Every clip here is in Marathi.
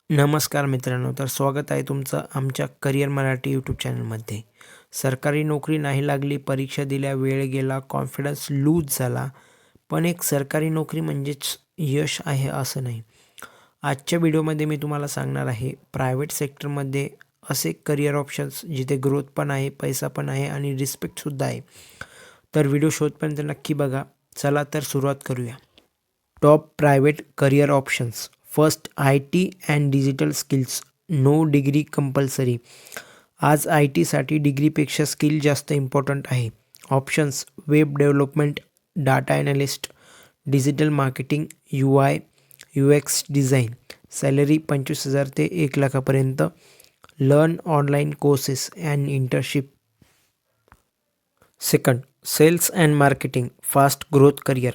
नमस्कार मित्रांनो, तर स्वागत आहे तुमचं आमच्या करिअर मराठी यूट्यूब चॅनलमध्ये. सरकारी नोकरी नाही लागली, परीक्षा दिल्या, वेळ गेला, कॉन्फिडन्स लूज झाला. पण एक सरकारी नोकरी म्हणजेच यश आहे असं नाही. आजच्या व्हिडिओमध्ये मी तुम्हाला सांगणार आहे प्रायव्हेट सेक्टरमध्ये असे करिअर ऑप्शन्स जिथे ग्रोथ पण आहे, पैसा पण आहे आणि रिस्पेक्टसुद्धा आहे. तर व्हिडिओ शेवटपर्यंत नक्की बघा. चला तर सुरुवात करूया. Top private career options. First, IT and digital skills. No degree compulsory. आज IT साठी डिग्रीपेक्षा स्किल जास्त इम्पॉर्टंट आहे. Options: web development, data analyst, digital marketing, UI UX design. Salary 25,000 ते 1,00,000पर्यंत. Learn online courses and internship. Second, sales and marketing. Fast growth career.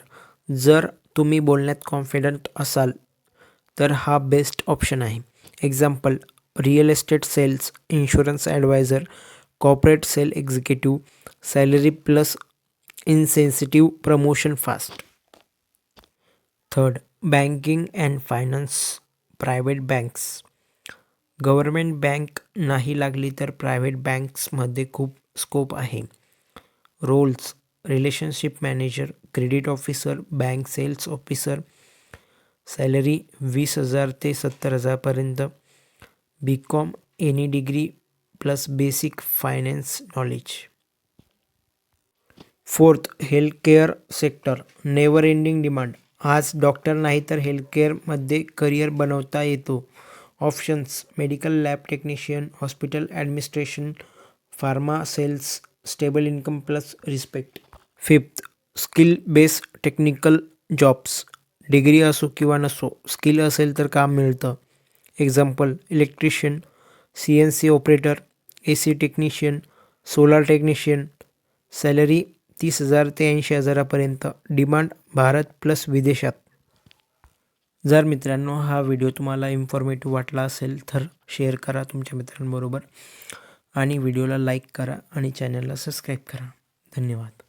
जर तुम्ही बोलण्यात कॉन्फिडंट असाल तर हा बेस्ट ऑप्शन आहे. Example: real estate sales, insurance advisor, corporate sale executive. Salary plus insensitive, promotion fast. Third, banking and finance. Private banks. Government bank नाही लागली तर प्रायव्हेट बँक्समध्ये खूप स्कोप आहे. Roles: relationship manager, credit officer, bank sales officer. Salary 20,000 ते 70,000पर्यंत. BCom any degree plus basic finance knowledge. Fourth, healthcare sector. Never ending demand. आज डॉक्टर नाही तर हेल्थकेअरमध्ये करिअर बनवता येतो. Options: medical lab technician, hospital administration, pharma sales. Stable income plus respect. Fifth, skill based technical jobs. Degree असो किंवा नसो, स्किल असेल तर काम मिळतं. Example: electrician, CNC operator, AC technician, solar technician. Salary 30,000 ते 80,000पर्यंत. डिमांड भारत प्लस विदेशात. जर मित्रांनो हा व्हिडिओ तुम्हाला इन्फॉर्मेटिव्ह वाटला असेल तर शेअर करा तुमच्या मित्रांबरोबर आणि व्हिडिओला लाईक करा आणि चॅनलला सबस्क्राईब करा. धन्यवाद.